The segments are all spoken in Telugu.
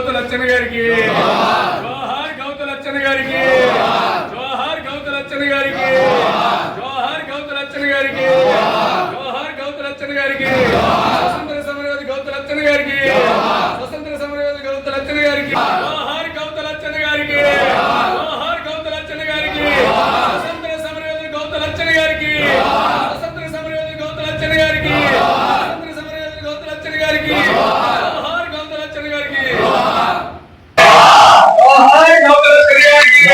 గౌతులచ్చన్న గారికి, జోహార్ గౌతులచ్చన్న గారికి, జోహార్ గౌతులచ్చన్న గారికి, జోహార్ గౌతులచ్చన్న గారికి, జోహార్ గౌతులచ్చన్న గారికి, స్వతంత్ర సమరయోధి గౌతులచ్చన్న గారికి, స్వతంత్ర సమరయోధి గౌతులచ్చన్న గారికి, జోహార్ గౌతులచ్చన్న గారికి, జోహార్ గౌతులచ్చన్న గారికి, స్వతంత్ర సమరయోధి గౌతులచ్చన్న గారికి, స్వతంత్ర సమరయోధి గౌతులచ్చన్న గారికి, స్వతంత్ర సమరయోధి గౌతులచ్చన్న గారికి, జోహార్ గౌతులచ్చన్న గారికి, జోహార్ గౌతులచ్చన్న గారికి,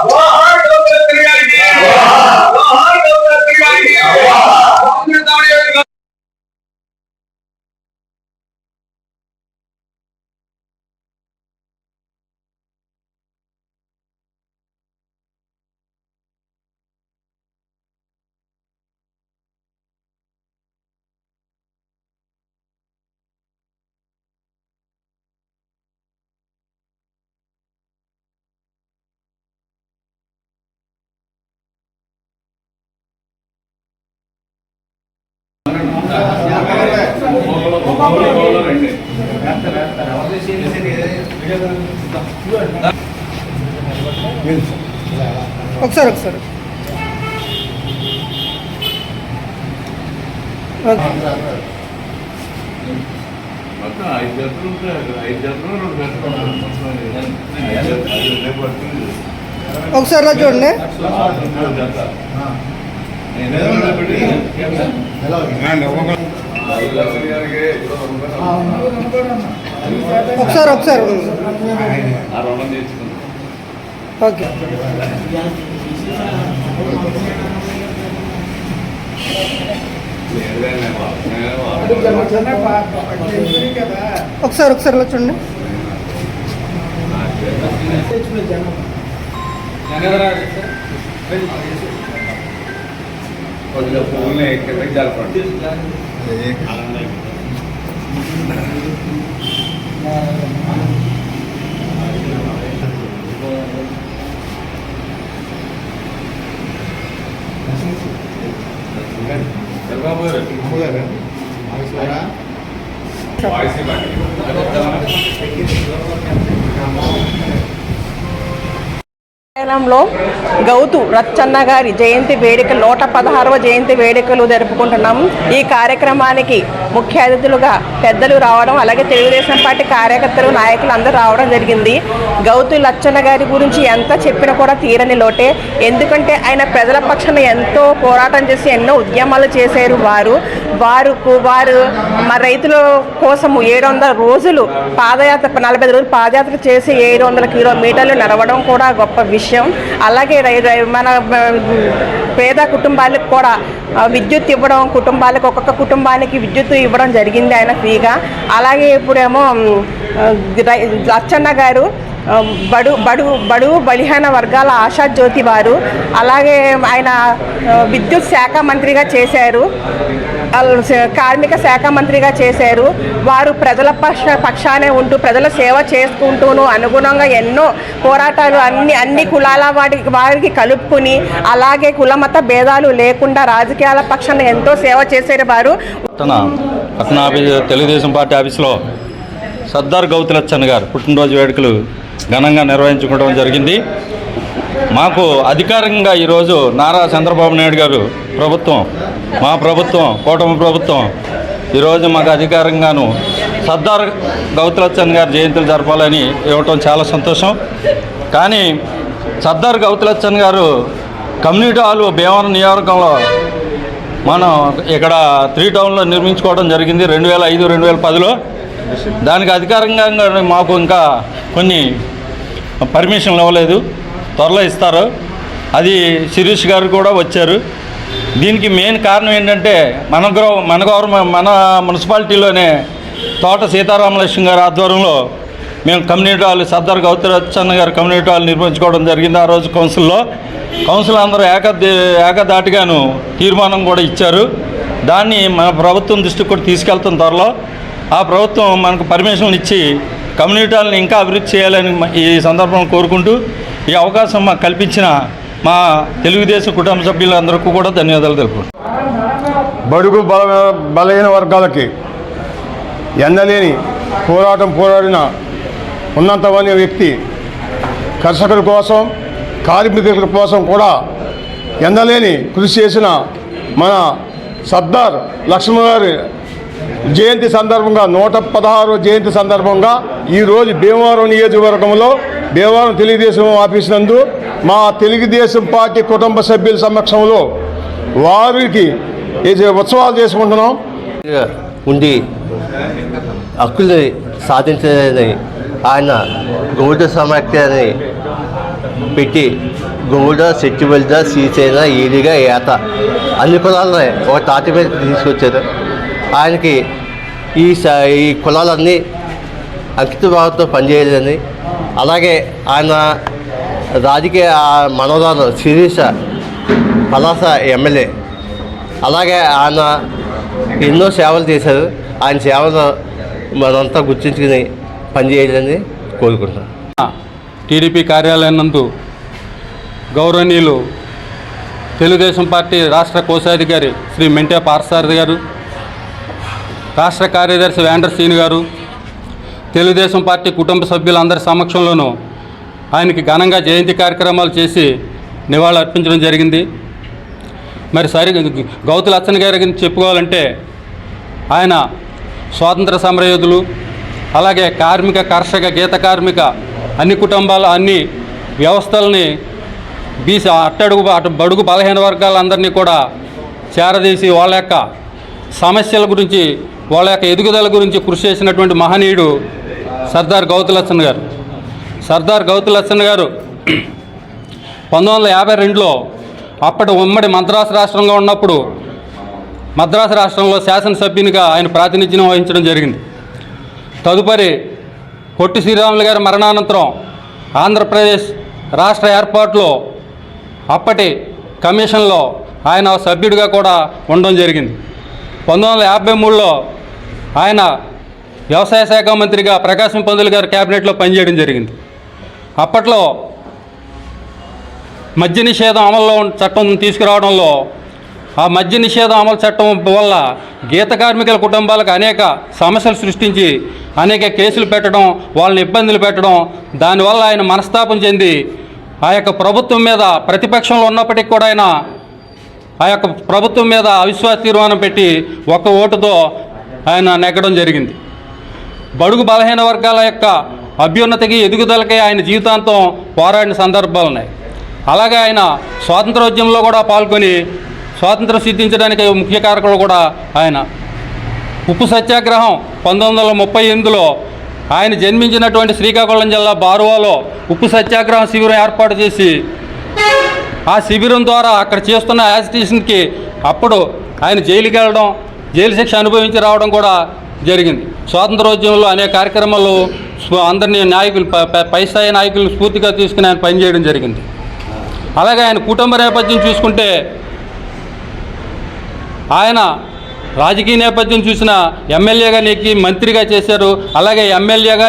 జోహార్ గౌతులచ్చన్న గారికి, జోహార్ గౌతులచ్చన్న గారికి, ఒకసారి ఒకసారి ఒకసారి రా చూడండి. ఒకసారి ఒకసారి ఓకే. ఒకసారి ఒకసారి చూడండి. లో గౌతు రచ్చన్న గారి జయంతి వేడుకలు 116వ జయంతి వేడుకలు జరుపుకుంటున్నాం. ఈ కార్యక్రమానికి ముఖ్య అతిథులుగా పెద్దలు రావడం, అలాగే తెలుగుదేశం పార్టీ కార్యకర్తలు, నాయకులు అందరూ రావడం జరిగింది. గౌతు లచ్చన్న గారి గురించి ఎంత చెప్పినా కూడా తీరని లోటే. ఎందుకంటే ఆయన ప్రజల పక్షాన ఎంతో పోరాటం చేసి ఎన్నో ఉద్యమాలు చేశారు. వారు మా రైతుల కోసం 700 రోజులు పాదయాత్ర, 45 రోజులు పాదయాత్ర చేసి 700 కిలోమీటర్లు నడవడం కూడా గొప్ప విషయం. అలాగే మన పేద కుటుంబాలకు కూడా విద్యుత్ ఇవ్వడం, కుటుంబాలకు ఒక్కొక్క కుటుంబానికి విద్యుత్ ఇవ్వడం జరిగింది ఆయన ఫ్రీగా. అలాగే ఇప్పుడేమో లచ్చన్న గారు బడుగు బలిహీన వర్గాల ఆశాజ్యోతి వారు. అలాగే ఆయన విద్యుత్ శాఖ మంత్రిగా చేశారు, కార్మిక శాఖ మంత్రిగా చేశారు. వారు ప్రజల పక్షానే ఉంటూ ప్రజల సేవ చేసుకుంటూను అనుగుణంగా ఎన్నో పోరాటాలు అన్ని కులాల వారికి కలుపుకుని, అలాగే కులమత భేదాలు లేకుండా రాజకీయాల పక్షాన ఎంతో సేవ చేశారు వారు. తెలుగుదేశం పార్టీ ఆఫీసులో సర్దార్ గౌతు లచ్చన్న గారు పుట్టినరోజు వేడుకలు ఘనంగా నిర్వహించుకోవడం జరిగింది. మాకు అధికారికంగా ఈరోజు నారా చంద్రబాబు నాయుడు గారు ప్రభుత్వం, మా ప్రభుత్వం, కూటమి ప్రభుత్వం ఈరోజు మాకు అధికారంగాను సర్దార్ గౌతు లచ్చన్న గారి జయంతులు జరపాలని ఇవ్వటం చాలా సంతోషం. కానీ సర్దార్ గౌతు లచ్చన్న గారు కమ్యూనిటీ హాల్ భీమవరం నియోజకవర్గంలో మనం ఇక్కడ 3 టౌన్లో నిర్మించుకోవడం జరిగింది 2005-2010లో. దానికి అధికారంగా మాకు ఇంకా కొన్ని పర్మిషన్లు ఇవ్వలేదు, త్వరలో ఇస్తారు. అది శిరీష్ గారు కూడా వచ్చారు. దీనికి మెయిన్ కారణం ఏంటంటే మన మున్సిపాలిటీలోనే తోట సీతారామలక్ష్మి గారి ఆధ్వర్యంలో మేము కమ్యూనిటీ హాల్, సర్దార్ గౌతు లచ్చన్న గారు కమ్యూనిటీ హాల్ నిర్మించుకోవడం జరిగింది. ఆ రోజు కౌన్సిల్ అందరూ ఏకదాటిగాను తీర్మానం కూడా ఇచ్చారు. దాన్ని మన ప్రభుత్వం దృష్టికి కూడా తీసుకెళ్తాం త్వరలో. ఆ ప్రభుత్వం మనకు పర్మిషన్లు ఇచ్చి కమ్యూనిటీ హాల్ని ఇంకా అభివృద్ధి చేయాలని ఈ సందర్భంలో కోరుకుంటూ, ఈ అవకాశం మాకు కల్పించిన మా తెలుగుదేశం కుటుంబ సభ్యులందరికీ కూడా ధన్యవాదాలు తెలుపుకుంటున్నాను. బడుగు బలహీన వర్గాలకి ఎన్నలేని పోరాడిన ఉన్నంతమైన వ్యక్తి. కర్షకుల కోసం, కార్మికుల కోసం కూడా ఎండలేని కృషి చేసిన మన సర్దార్ లక్ష్మణ్ గారి జయంతి సందర్భంగా 116వ జయంతి సందర్భంగా ఈరోజు భీమవరం నియోజకవర్గంలో భీమవరం తెలుగుదేశం ఆఫీస్ నందు మా తెలుగుదేశం పార్టీ కుటుంబ సభ్యుల సమక్షంలో వారికి ఉత్సవాలు చేసుకుంటున్నాం. ఉండి హక్కుల్ని సాధించాలని ఆయన గౌడ సమాఖ్యని పెట్టి గౌడ, సెట్టివల్ద, శ్రీసేన, ఈడిగా, ఏత అన్ని కులాలని ఒక తాటి మీద తీసుకొచ్చారు. ఆయనకి ఈ కులాలన్నీ అంకితభావంతో పనిచేయాలని, అలాగే ఆయన రాజకీయ మనోరాలు శిరీష పలాస ఎమ్మెల్యే, అలాగే ఆయన ఎన్నో సేవలు చేశారు. ఆయన సేవలు మనంతా గుర్తించుకుని పనిచేయాలని కోరుకుంటున్నాను. టీడీపీ కార్యాలయం నందు గౌరవనీయులు తెలుగుదేశం పార్టీ రాష్ట్ర కోశాధికారి శ్రీ మెంటే పార్థసారథి గారు, రాష్ట్ర కార్యదర్శి వేండర్ శ్రీను గారు, తెలుగుదేశం పార్టీ కుటుంబ సభ్యులందరి సమక్షంలోనూ ఆయనకి ఘనంగా జయంతి కార్యక్రమాలు చేసి నివాళులు అర్పించడం జరిగింది. మరి గౌతు లచ్చన్న గారి గురించి చెప్పుకోవాలంటే ఆయన స్వాతంత్ర సమరయోధులు, అలాగే కార్మిక, కర్షక, గీత కార్మిక అన్ని కుటుంబాలు, అన్ని వ్యవస్థల్ని బడుగు బలహీన వర్గాలందరినీ కూడా చేరదీసి వాళ్ళ యొక్క సమస్యల గురించి, వాళ్ళ యొక్క ఎదుగుదల గురించి కృషి చేసినటువంటి మహనీయుడు సర్దార్ గౌతు లచ్చన్న గారు. సర్దార్ గౌతు లచ్చన్న గారు 1952లో అప్పటి ఉమ్మడి మద్రాసు రాష్ట్రంగా ఉన్నప్పుడు మద్రాసు రాష్ట్రంలో శాసనసభ్యునిగా ఆయన ప్రాతినిధ్యం వహించడం జరిగింది. తదుపరి పొట్టి శ్రీరాములు గారి మరణానంతరం ఆంధ్రప్రదేశ్ రాష్ట్ర ఏర్పాటులో అప్పటి కమిషన్లో ఆయన సభ్యుడిగా కూడా ఉండడం జరిగింది. 1953లో ఆయన వ్యవసాయ శాఖ మంత్రిగా ప్రకాశం పంతులు గారి క్యాబినెట్లో పనిచేయడం జరిగింది. అప్పట్లో మద్య నిషేధం అమల్లో చట్టం తీసుకురావడంలో ఆ మద్య నిషేధం అమలు చట్టం వల్ల గీత కార్మికుల కుటుంబాలకు అనేక సమస్యలు సృష్టించి అనేక కేసులు పెట్టడం, వాళ్ళని ఇబ్బందులు పెట్టడం, దానివల్ల ఆయన మనస్తాపం చెంది ఆ యొక్క ప్రభుత్వం మీద ప్రతిపక్షంలో ఉన్నప్పటికీ కూడా ఆయన ఆ యొక్క ప్రభుత్వం మీద అవిశ్వాస తీర్మానం పెట్టి ఒక్క ఓటుతో ఆయన నెగ్గడం జరిగింది. బడుగు బలహీన వర్గాల యొక్క అభ్యున్నతికి, ఎదుగుదలకి ఆయన జీవితాంతం పోరాడిన సందర్భాలు ఉన్నాయి. అలాగే ఆయన స్వాతంత్రోద్యమంలో కూడా పాల్గొని స్వాతంత్రం సిద్ధించడానికి ముఖ్య కారకులు కూడా ఆయన. ఉప్పు సత్యాగ్రహం 1938లో ఆయన జన్మించినటువంటి శ్రీకాకుళం జిల్లా బారువాలో ఉప్పు సత్యాగ్రహం శిబిరం ఏర్పాటు చేసి ఆ శిబిరం ద్వారా అక్కడ చేస్తున్న యాజిటేషన్కి అప్పుడు ఆయన జైలుకి వెళ్ళడం, జైలు శిక్ష అనుభవించి రావడం కూడా జరిగింది. స్వాతంత్రోద్యమంలో అనేక కార్యక్రమాలు అందరినీ నాయకులు, పై స్థాయి నాయకులను స్ఫూర్తిగా తీసుకుని ఆయన పనిచేయడం జరిగింది. అలాగే ఆయన కుటుంబ నేపథ్యం చూసుకుంటే ఆయన రాజకీయ నేపథ్యం చూసిన ఎమ్మెల్యేగా నెగ్గి మంత్రిగా చేశారు. అలాగే ఎమ్మెల్యేగా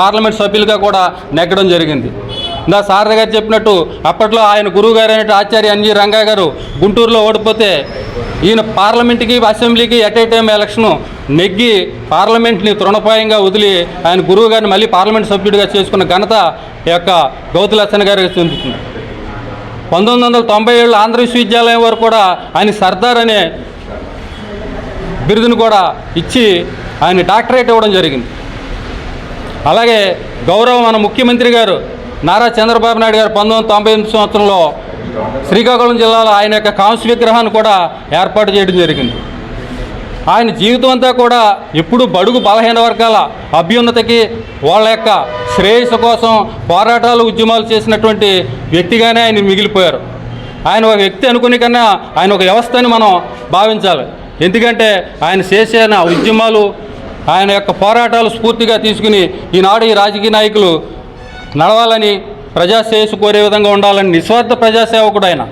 పార్లమెంట్ సభ్యులుగా కూడా నెగ్గడం జరిగింది. నా సారథి గారు చెప్పినట్టు అప్పట్లో ఆయన గురువు గారు అయినట్టు ఆచార్య ఎన్జి రంగా గారు గుంటూరులో ఓడిపోతే ఈయన పార్లమెంట్కి, అసెంబ్లీకి ఎట్ ఏ టైం ఎలక్షను నెగ్గి పార్లమెంట్ని తృణప్రాయంగా వదిలి ఆయన గురువు గారిని మళ్ళీ పార్లమెంట్ సభ్యుడిగా చేసుకున్న ఘనత ఈ యొక్క గౌతు లచ్చన్న గారికి చెందుతుంది. 1997 ఆంధ్ర విశ్వవిద్యాలయం వారు కూడా ఆయన సర్దార్ అనే బిరుదును కూడా ఇచ్చి ఆయన డాక్టరేట్ ఇవ్వడం జరిగింది. అలాగే మన ముఖ్యమంత్రి గారు నారా చంద్రబాబు నాయుడు గారు 1998 సంవత్సరంలో శ్రీకాకుళం జిల్లాలో ఆయన యొక్క కాంస్య విగ్రహాన్ని కూడా ఏర్పాటు చేయడం జరిగింది. ఆయన జీవితం అంతా కూడా ఎప్పుడూ బడుగు బలహీన వర్గాల అభ్యున్నతికి, వాళ్ళ యొక్క శ్రేయస్సు కోసం పోరాటాలు, ఉద్యమాలు చేసినటువంటి వ్యక్తిగానే ఆయన మిగిలిపోయారు. ఆయన ఒక వ్యక్తి అనుకునే కన్నా ఆయన ఒక వ్యవస్థని మనం భావించాలి. ఎందుకంటే ఆయన చేసిన ఉద్యమాలు, ఆయన యొక్క పోరాటాలు స్ఫూర్తిగా తీసుకుని ఈనాడు ఈ రాజకీయ నాయకులు నడవాలని, ప్రజాశ్రేయస్సు కోరే విధంగా ఉండాలని నిస్వార్థ ప్రజాసేవకుడు ఆయన.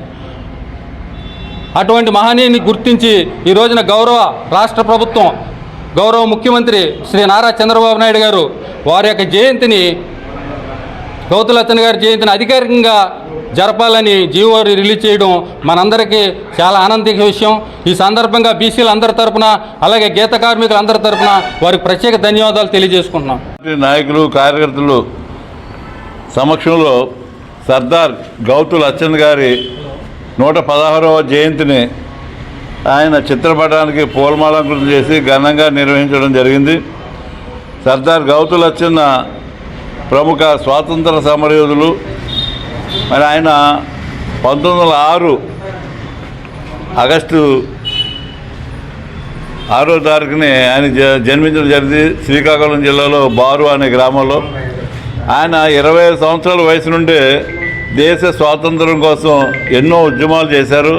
అటువంటి మహనీయుని గుర్తించి ఈ రోజున గౌరవ రాష్ట్ర ప్రభుత్వం, గౌరవ ముఖ్యమంత్రి శ్రీ నారా చంద్రబాబు నాయుడు గారు వారి యొక్క జయంతిని, గౌతు లచ్చన్న గారి జయంతిని అధికారికంగా జరపాలని జీవో రిలీజ్ చేయడం మనందరికీ చాలా ఆనందించే విషయం. ఈ సందర్భంగా బీసీలు అందరి తరపున అలాగే గీత కార్మికులు అందరి తరపున వారికి ప్రత్యేక ధన్యవాదాలు తెలియజేసుకుంటున్నాం. నాయకులు కార్యకర్తలు సమక్షంలో సర్దార్ గౌతు లచ్చన్ గారి 116వ జయంతిని ఆయన చిత్రపటానికి పూలమాలంకృతం చేసి ఘనంగా నిర్వహించడం జరిగింది. సర్దార్ గౌతు లచ్చన్న ప్రముఖ స్వాతంత్ర సమరయోధులు. మరి ఆయన 1906 ఆగస్టు 6వ తారీఖుని ఆయన జన్మించడం జరిగింది శ్రీకాకుళం జిల్లాలో బారు అనే గ్రామంలో. ఆయన 25 సంవత్సరాల వయసు నుండే దేశ స్వాతంత్రం కోసం ఎన్నో ఉద్యమాలు చేశారు.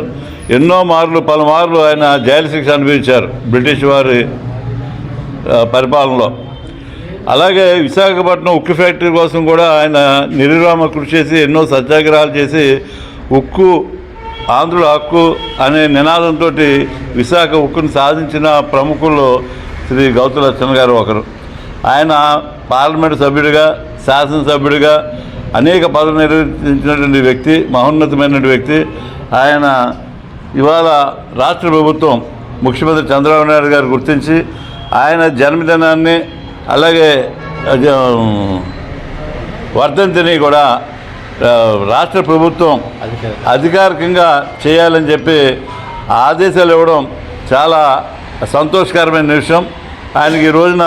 ఎన్నో పలుమార్లు ఆయన జైలు శిక్ష అనుభవించారు బ్రిటిష్ వారి పరిపాలనలో. అలాగే విశాఖపట్నం ఉక్కు ఫ్యాక్టరీ కోసం కూడా ఆయన నిర్విరామ కృషి చేసి ఎన్నో సత్యాగ్రహాలు చేసి ఉక్కు ఆంధ్రుల హక్కు అనే నినాదంతో విశాఖ ఉక్కును సాధించిన ప్రముఖుల్లో శ్రీ గౌతు లచ్చన్ గారు ఒకరు. ఆయన పార్లమెంటు సభ్యుడిగా శాసనసభ్యుడిగా అనేక పదవులు నిర్వహించినటువంటి వ్యక్తి, మహోన్నతమైనటువంటి వ్యక్తి. ఆయన ఇవాళ రాష్ట్ర ప్రభుత్వం ముఖ్యమంత్రి చంద్రబాబు నాయుడు గారు గుర్తించి ఆయన జన్మదినాన్ని అలాగే వర్ధంతిని కూడా రాష్ట్ర ప్రభుత్వం అధికారికంగా చేయాలని చెప్పి ఆదేశాలు ఇవ్వడం చాలా సంతోషకరమైన విషయం. ఆయనకి ఈ రోజున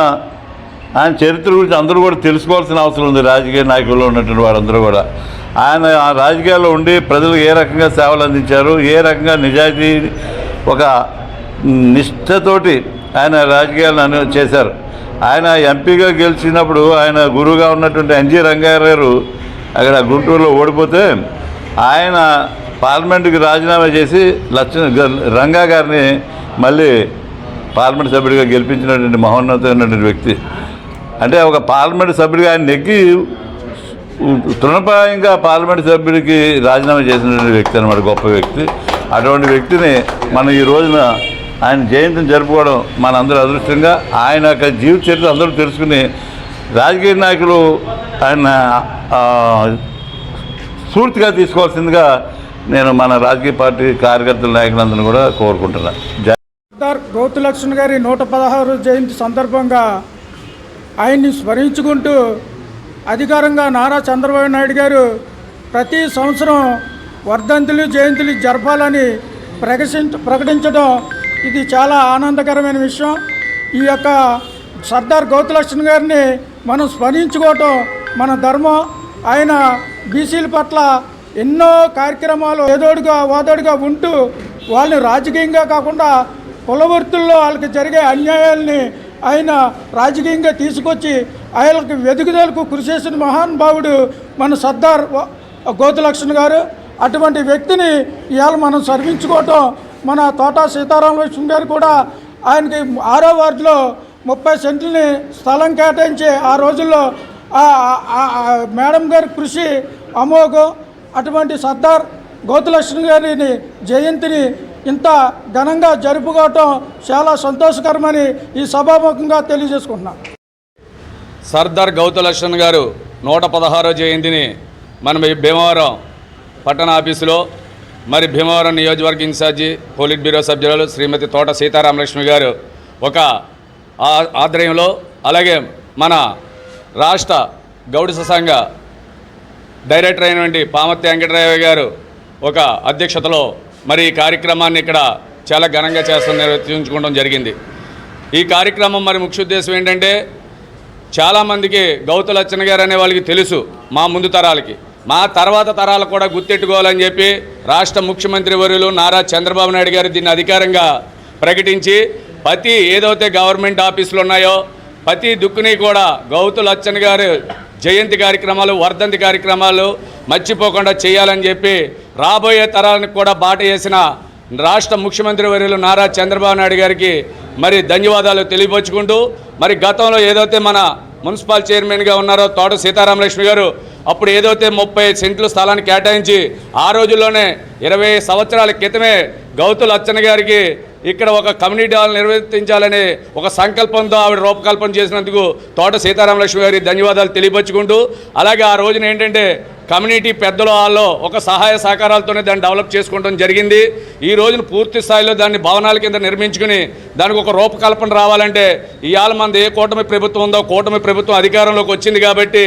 ఆయన చరిత్ర గురించి అందరూ కూడా తెలుసుకోవాల్సిన అవసరం ఉంది. రాజకీయ నాయకుల్లో ఉన్నటువంటి వారందరూ కూడా ఆయన ఆ రాజకీయాల్లో ఉండి ప్రజలకు ఏ రకంగా సేవలు అందించారు, ఏ రకంగా నిజాయితీ ఒక నిష్ఠతోటి ఆయన రాజకీయాలను చేశారు. ఆయన ఎంపీగా గెలిచినప్పుడు ఆయన గురువుగా ఉన్నటువంటి ఎన్జి రంగారావు గారు అక్కడ గుంటూరులో ఓడిపోతే ఆయన పార్లమెంటుకి రాజీనామా చేసి రంగా గారిని మళ్ళీ పార్లమెంట్ సభ్యుడిగా గెలిపించినటువంటి మహోన్నతమైనటువంటి వ్యక్తి. అంటే ఒక పార్లమెంట్ సభ్యుడిగా ఆయన నెగ్గి తృణప్రాయంగా పార్లమెంట్ సభ్యుడికి రాజీనామా చేసినటువంటి వ్యక్తి అన్నమాట, గొప్ప వ్యక్తి. అటువంటి వ్యక్తిని మనం ఈ రోజున ఆయన జయంతిని జరుపుకోవడం మనందరూ అదృష్టంగా. ఆయన యొక్క జీవిత చరిత్ర అందరూ తెలుసుకుని రాజకీయ నాయకులు ఆయన స్ఫూర్తిగా తీసుకోవాల్సిందిగా నేను మన రాజకీయ పార్టీ కార్యకర్తల నాయకులందరినీ కూడా కోరుకుంటున్నాను. సర్దార్ గౌతు లచ్చన్ గారి 116వ జయంతి సందర్భంగా ఆయన్ని స్మరించుకుంటూ అధికారంగా నారా చంద్రబాబు నాయుడు గారు ప్రతి సంవత్సరం వర్ధంతులు జయంతులు జరపాలని ప్రకటించడం ఇది చాలా ఆనందకరమైన విషయం. ఈ యొక్క సర్దార్ గౌతు లచ్చన్ గారిని మనం స్మరించుకోవటం మన ధర్మం. ఆయన బీసీల పట్ల ఎన్నో కార్యక్రమాలు ఓదోడుగా ఉంటూ వాళ్ళని రాజకీయంగా కాకుండా కులవృత్తుల్లో వాళ్ళకి జరిగే అన్యాయాల్ని ఆయన రాజకీయంగా తీసుకొచ్చి ఆయనకి వెదుగుదలకు కృషి చేసిన మహానుభావుడు మన సర్దార్ గౌతు లచ్చన్ గారు. అటువంటి వ్యక్తిని ఇవాళ మనం స్మరించుకోవటం మన తోట సీతారామలక్ష్మి గారు కూడా ఆయనకి 6వ వార్డులో 30 సెంట్లని స్థలం కేటాయించి ఆ రోజుల్లో మేడం గారి కృషి అమోఘం. అటువంటి సర్దార్ గౌతు లచ్చన్ గారిని జయంతిని ఇంత ఘనంగా జరుపుకోవటం చాలా సంతోషకరమని ఈ సభాముఖంగా తెలియజేసుకుంటున్నాం. సర్దార్ గౌతు లచ్చన్ గారు 116వ జయంతిని మనం భీమవరం పట్టణ ఆఫీసులో మరి భీమవరం నియోజకవర్గ ఇన్ఛార్జి పోలిట్ బ్యూరో సభ్యురాలు శ్రీమతి తోట సీతారామలక్ష్మి గారు ఒక ఆధ్వర్యంలో, అలాగే మన రాష్ట్ర గౌడ సంఘ డైరెక్టర్ అయినటువంటి పామర్తి వెంకటరావు గారు ఒక అధ్యక్షతలో మరి ఈ కార్యక్రమాన్ని ఇక్కడ చాలా ఘనంగా నిర్వర్తించుకోవడం జరిగింది. ఈ కార్యక్రమం మరి ముఖ్య ఉద్దేశం ఏంటంటే చాలామందికి గౌతు లచ్చన్ గారు అనే వాళ్ళకి తెలుసు, మా ముందు తరాలకి, మా తర్వాత తరాలు కూడా గుర్తెట్టుకోవాలని చెప్పి రాష్ట్ర ముఖ్యమంత్రి వర్యులు నారా చంద్రబాబు నాయుడు గారు దీన్ని అధికారంగా ప్రకటించి ప్రతి ఏదైతే గవర్నమెంట్ ఆఫీసులు ఉన్నాయో ప్రతి దుక్కుని కూడా గౌతు లచ్చన్ గారు జయంతి కార్యక్రమాలు, వర్ధంతి కార్యక్రమాలు మర్చిపోకుండా చేయాలని చెప్పి రాబోయే తరాలకు కూడా బాట వేసిన రాష్ట్ర ముఖ్యమంత్రి వర్యులు నారా చంద్రబాబు నాయుడు గారికి మరి ధన్యవాదాలు తెలియపరుచుకుంటూ, మరి గతంలో ఏదైతే మన మున్సిపల్ చైర్మన్గా ఉన్నారో తోట సీతారామలక్ష్మి గారు అప్పుడు ఏదైతే 30 సెంట్లు స్థలాన్ని కేటాయించి ఆ రోజుల్లోనే 20 సంవత్సరాల క్రితమే గౌతు లచ్చన్ గారికి ఇక్కడ ఒక కమ్యూనిటీ హాల్ నిర్వర్తించాలనే ఒక సంకల్పంతో ఆవిడ రూపకల్పన చేసినందుకు తోట సీతారామలక్ష్మి గారికి ధన్యవాదాలు తెలియపరుచుకుంటూ, అలాగే ఆ రోజున ఏంటంటే కమ్యూనిటీ పెద్దల వాళ్ళు ఒక సహాయ సహకారాలతోనే దాన్ని డెవలప్ చేసుకోవడం జరిగింది. ఈ రోజున పూర్తి స్థాయిలో దాన్ని భవనాల కింద నిర్మించుకుని దానికి ఒక రూపకల్పన రావాలంటే ఇవాళ మనది ఏ కూటమి ప్రభుత్వం ఉందో కూటమి ప్రభుత్వం అధికారంలోకి వచ్చింది కాబట్టి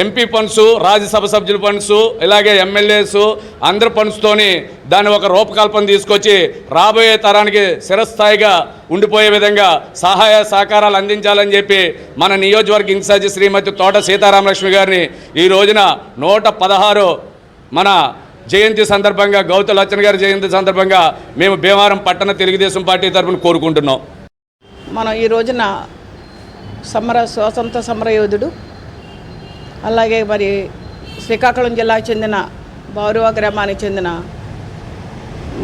ఎంపీ ఫండ్స్, రాజ్యసభ సభ్యుల ఫండ్స్, ఇలాగే ఎమ్మెల్యేస్ అందరి ఫండ్స్తోని దాన్ని ఒక రూపకల్పన తీసుకొచ్చి రాబోయే తరానికి చిరస్థాయిగా ఉండిపోయే విధంగా సహాయ సహకారాలు అందించాలని చెప్పి మన నియోజకవర్గ ఇన్ఛార్జి శ్రీమతి తోట సీతారామలక్ష్మి గారిని ఈ రోజున 116 మన జయంతి సందర్భంగా గౌతు లచ్చన్ గారి జయంతి సందర్భంగా మేము భీమవరం పట్టణ తెలుగుదేశం పార్టీ తరఫున కోరుకుంటున్నాం. మనం ఈ రోజున స్వాతంత్ర సమరయోధుడు అలాగే మరి శ్రీకాకుళం జిల్లాకు చెందిన బారువా గ్రామానికి చెందిన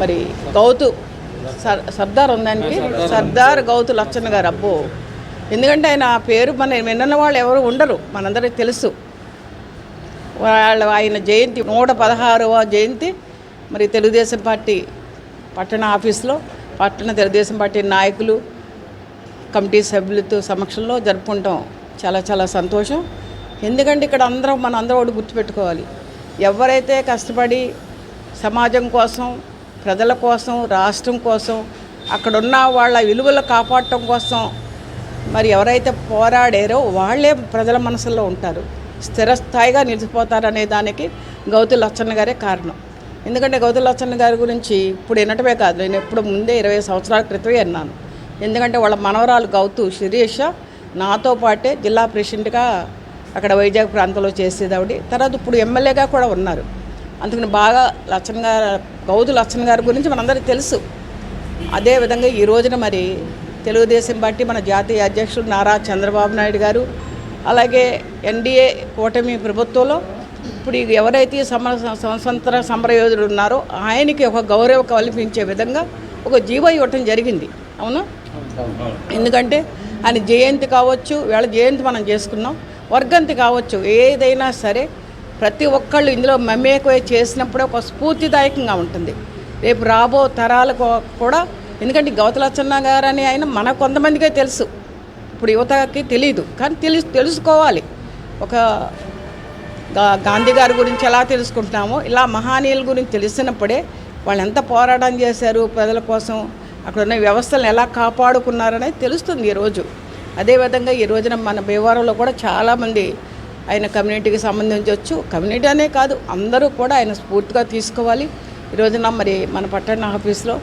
మరి గౌతు సర్దార్ ఉందానికి సర్దార్ గౌతు లచ్చన్న గారు. అబ్బో, ఎందుకంటే ఆయన పేరు మన విన్న వాళ్ళు ఎవరు ఉండరు, మనందరికీ తెలుసు. ఆయన జయంతి 116వ జయంతి మరి తెలుగుదేశం పార్టీ పట్టణ ఆఫీస్లో పట్టణ తెలుగుదేశం పార్టీ నాయకులు కమిటీ సభ్యులతో సమక్షంలో జరుపుకుంటాం. చాలా చాలా సంతోషం. ఎందుకంటే ఇక్కడ మనందరం ఒకటి గుర్తుపెట్టుకోవాలి, ఎవరైతే కష్టపడి సమాజం కోసం, ప్రజల కోసం, రాష్ట్రం కోసం, అక్కడున్న వాళ్ళ విలువలు కాపాడటం కోసం మరి ఎవరైతే పోరాడారో వాళ్ళే ప్రజల మనసుల్లో ఉంటారు, స్థిరస్థాయిగా నిలిచిపోతారనే దానికి గౌతు లచ్చన్న గారే కారణం. ఎందుకంటే గౌతు లచ్చన్న గారి గురించి ఇప్పుడు వినటమే కాదు, నేను ఎప్పుడు ముందే 20 సంవత్సరాల క్రితమే విన్నాను. ఎందుకంటే వాళ్ళ మనవరాలు గౌతు శిరీష నాతో పాటే జిల్లా ప్రెసిడెంట్గా అక్కడ వైజాగ్ ప్రాంతంలో చేసేదావిడి. తర్వాత ఇప్పుడు ఎమ్మెల్యేగా కూడా ఉన్నారు. అందుకని బాగా గౌతు లచ్చన్ గారి గురించి మనందరికీ తెలుసు. అదేవిధంగా ఈ రోజున మరి తెలుగుదేశం పార్టీ మన జాతీయ అధ్యక్షుడు నారా చంద్రబాబు నాయుడు గారు, అలాగే ఎన్డీఏ కూటమి ప్రభుత్వంలో ఇప్పుడు ఎవరైతే స్వతంత్ర సమరయోధుడు ఉన్నారో ఆయనకి ఒక గౌరవం కల్పించే విధంగా ఒక జీవో ఇవ్వటం జరిగింది. అవునా? ఎందుకంటే ఆయన జయంతి కావచ్చు, వేళ జయంతి మనం చేసుకున్నాం, వర్గంతి కావచ్చు, ఏదైనా సరే ప్రతి ఒక్కళ్ళు ఇందులో మమేకమై చేసినప్పుడే ఒక స్ఫూర్తిదాయకంగా ఉంటుంది రేపు రాబో తరాలకు కూడా. ఎందుకంటే గౌతు లచ్చన్న గారు అని ఆయన మన కొంతమందికే తెలుసు, ఇప్పుడు యువతకి తెలియదు, కానీ తెలుసుకోవాలి. ఒక గాంధీ గారి గురించి ఎలా తెలుసుకుంటున్నామో ఇలా మహానీయుల గురించి తెలిసినప్పుడే వాళ్ళు ఎంత పోరాటం చేశారు ప్రజల కోసం, అక్కడ ఉన్న వ్యవస్థలను ఎలా కాపాడుకున్నారనేది తెలుస్తుంది ఈరోజు. అదేవిధంగా ఈ రోజున మన భీమవరంలో కూడా చాలామంది ఆయన కమ్యూనిటీకి సంబంధించవచ్చు, కమ్యూనిటీ అనే కాదు అందరూ కూడా ఆయన స్ఫూర్తిగా తీసుకోవాలి. ఈ రోజున మరి మన పట్టణ ఆఫీస్లో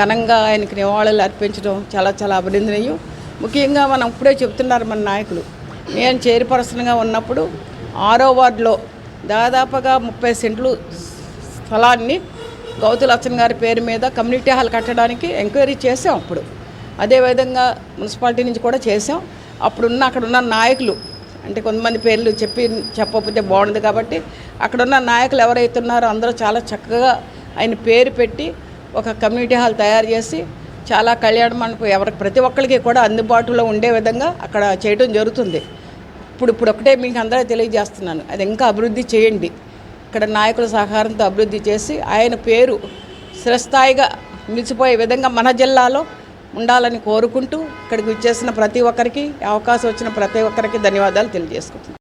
ఘనంగా ఆయనకి నివాళులు అర్పించడం చాలా చాలా అభినందనీయం. ముఖ్యంగా మనం ఇప్పుడే చెప్తున్నారు మన నాయకులు, నేను చైర్పర్సన్గా ఉన్నప్పుడు 6వ వార్డులో దాదాపుగా 30 సెంట్లు స్థలాన్ని గౌతు లచ్చన్ గారి పేరు మీద కమ్యూనిటీ హాల్ కట్టడానికి ఎంక్వైరీ చేసాం అప్పుడు. అదేవిధంగా మున్సిపాలిటీ నుంచి కూడా చేసాం. అక్కడున్న నాయకులు అంటే కొంతమంది పేర్లు చెప్పకపోతే బాగుండదు కాబట్టి అక్కడున్న నాయకులు ఎవరైతే ఉన్నారో అందరూ చాలా చక్కగా ఆయన పేరు పెట్టి ఒక కమ్యూనిటీ హాల్ తయారు చేసి చాలా కళ్యాణ మండపం ప్రతి ఒక్కరికి కూడా అందుబాటులో ఉండే విధంగా అక్కడ చేయడం జరుగుతుంది. ఇప్పుడు ఒకటే మీకు అందరూ తెలియజేస్తున్నాను, అది ఇంకా అభివృద్ధి చేయండి. ఇక్కడ నాయకుల సహకారంతో అభివృద్ధి చేసి ఆయన పేరు స్థిరస్థాయిగా నిలిచిపోయే విధంగా మన జిల్లాలో ఉండాలని కోరుకుంటూ ఇక్కడికి వచ్చేసిన ప్రతి ఒక్కరికి అవకాశం వచ్చిన ప్రతి ఒక్కరికి ధన్యవాదాలు తెలియజేసుకుంటున్నాను.